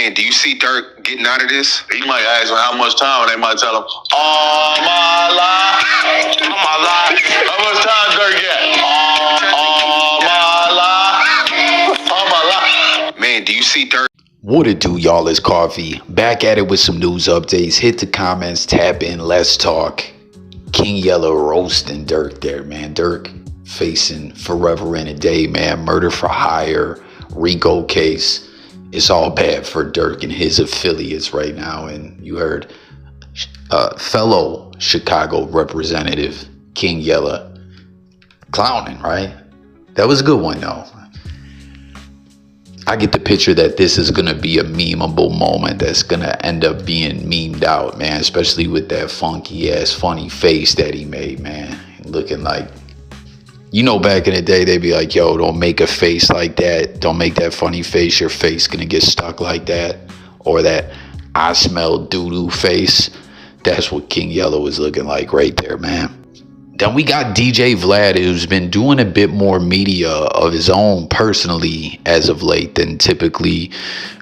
Man, do you see Durk getting out of this? He might ask him how much time, and they might tell him, all my life. All my life. How much time Durk get? All my life. All my life. Man, do you see Durk? What it do, y'all? It's Coffee. Back at it with some news updates. Hit the comments, tap in, let's talk. King Yella roasting Durk there, man. Durk facing forever and a day, man. Murder for hire, RICO case. It's all bad for Durk and his affiliates right now. And you heard fellow Chicago representative King Yella clowning, right? That was a good one, though. I get the picture that this is going to be a memeable moment that's going to end up being memed out, man, especially with that funky ass funny face that he made, man. Looking like, you know, back in the day, they'd be like, yo, don't make a face like that. Don't make that funny face. Your face going to get stuck like that. Or that I smell doo-doo face. That's what King Yella was looking like right there, man. Then we got DJ Vlad, who's been doing a bit more media of his own personally as of late than typically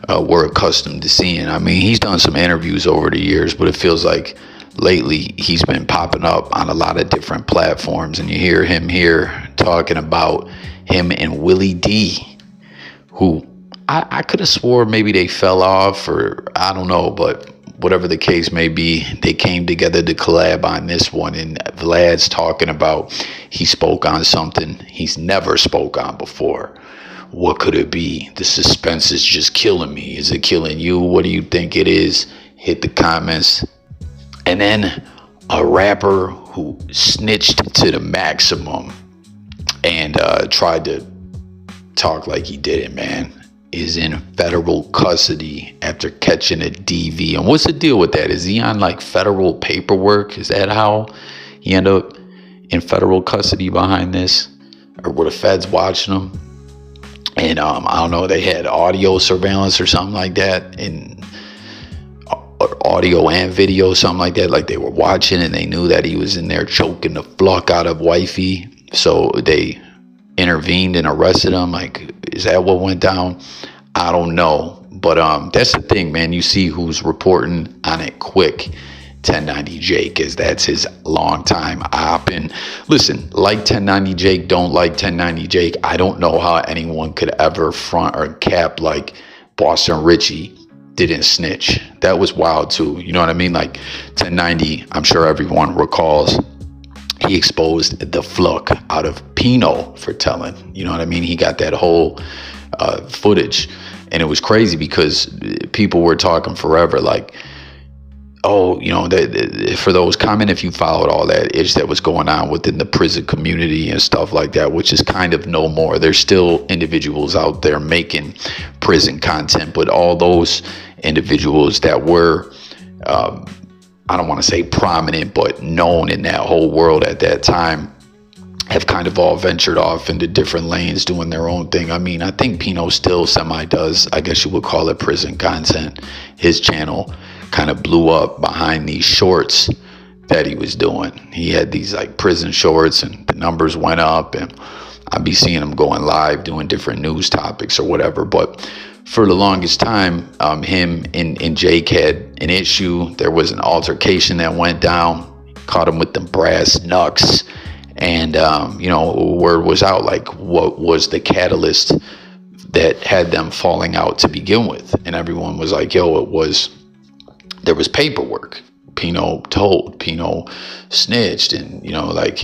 we're accustomed to seeing. I mean, he's done some interviews over the years, but it feels like lately he's been popping up on a lot of different platforms. And you hear him here talking about him and Willie D, who I could have swore maybe they fell off, or I don't know, but whatever the case may be, they came together to collab on this one. And Vlad's talking about he spoke on something he's never spoke on before. What could it be? The suspense is just killing me. Is it killing you? What do you think it is? Hit the comments. And then a rapper who snitched to the maximum and tried to talk like he did it, man, is in federal custody after catching a DV. And what's the deal with that? Is he on like federal paperwork? Is that how he ended up in federal custody behind this? Or were the feds watching him? And I don't know, they had audio surveillance or something like that, and audio and video, something like that. Like they were watching and they knew that he was in there choking the fuck out of wifey. So they intervened and arrested him. Like, is that what went down? I don't know, but that's the thing, man. You see who's reporting on it quick. 1090 Jake, is that's his long time op. And listen, like 1090 Jake, don't like 1090 Jake, I don't know how anyone could ever front or cap like Boston Richey didn't snitch. That was wild too, you know what I mean? Like 1090, I'm sure everyone recalls, he exposed the fluck out of Pino for telling. You know what I mean? He got that whole footage. And it was crazy because people were talking forever like, oh, you know, for those comment, if you followed all that ish that was going on within the prison community and stuff like that, which is kind of no more. There's still individuals out there making prison content, but all those individuals that were I don't want to say prominent, but known in that whole world at that time have kind of all ventured off into different lanes doing their own thing. I mean, I think Pino still semi does, I guess you would call it, prison content. His channel kind of blew up behind these shorts that he was doing. He had these like prison shorts and the numbers went up, and I'd be seeing him going live doing different news topics or whatever. But for the longest time, him and Jake had an issue. There was an altercation that went down, caught him with the brass knucks. And, you know, word was out like what was the catalyst that had them falling out to begin with. And everyone was like, yo, there was paperwork. Pino told, Pino snitched. And, you know, like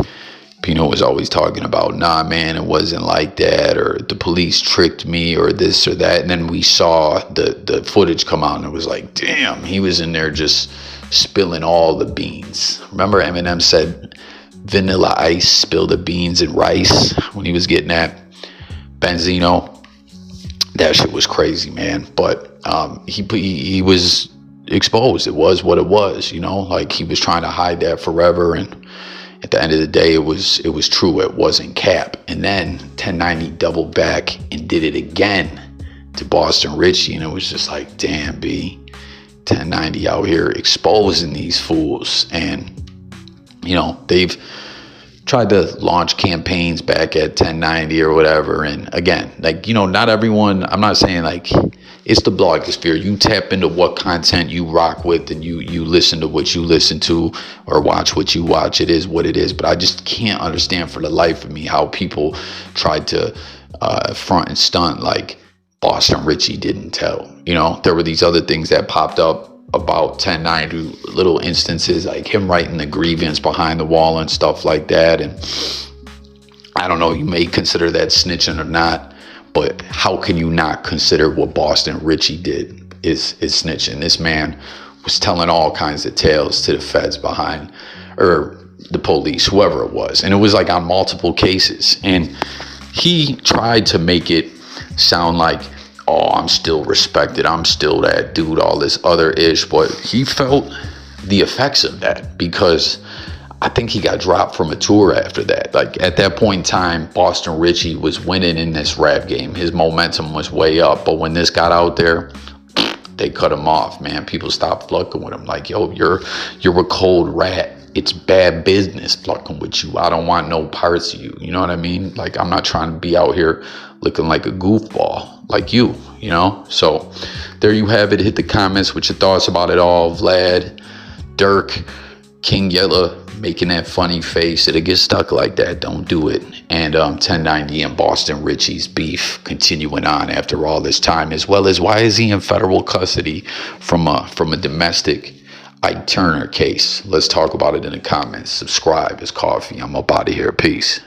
Pino was always talking about, nah, man, it wasn't like that, or the police tricked me, or this or that. And then we saw the footage come out and it was like, damn, he was in there just spilling all the beans. Remember Eminem said Vanilla Ice spilled the beans in rice when he was getting that Benzino? That shit was crazy, man. But he was exposed. It was what it was, you know, like he was trying to hide that forever, and at the end of the day, it was true. It wasn't cap. And then 1090 doubled back and did it again to Boston Richey, and it was just like, damn, B, 1090 out here exposing these fools. And you know, they've tried to launch campaigns back at 1090 or whatever. And again, like, you know, not everyone, I'm not saying like it's the blogosphere. You tap into what content you rock with, and you listen to what you listen to, or watch what you watch. It is what it is. But I just can't understand for the life of me how people tried to front and stunt like Boston Richey didn't tell. You know, there were these other things that popped up about 1090, little instances like him writing the grievance behind the wall and stuff like that. And I don't know, you may consider that snitching or not, but how can you not consider what Boston Richey did is snitching? This man was telling all kinds of tales to the feds behind, or the police, whoever it was. And it was like on multiple cases. And he tried to make it sound like, oh, I'm still respected, I'm still that dude, all this other ish. But he felt the effects of that, because I think he got dropped from a tour after that. Like at that point in time, Boston Richey was winning in this rap game. His momentum was way up. But when this got out there, they cut him off, man. People stopped fucking with him. Like, yo, you're a cold rat. It's bad business fucking with you. I don't want no parts of you. You know what I mean? Like, I'm not trying to be out here looking like a goofball like you know? So there you have it. Hit the comments with your thoughts about it all. Vlad, Durk, King Yella making that funny face. It'll get stuck like that. Don't do it. And 1090 and Boston Richey's beef continuing on after all this time, as well as why is he in federal custody from a domestic Ike Turner case. Let's talk about it in the comments. Subscribe. It's coffee. I'm up out of here. Peace.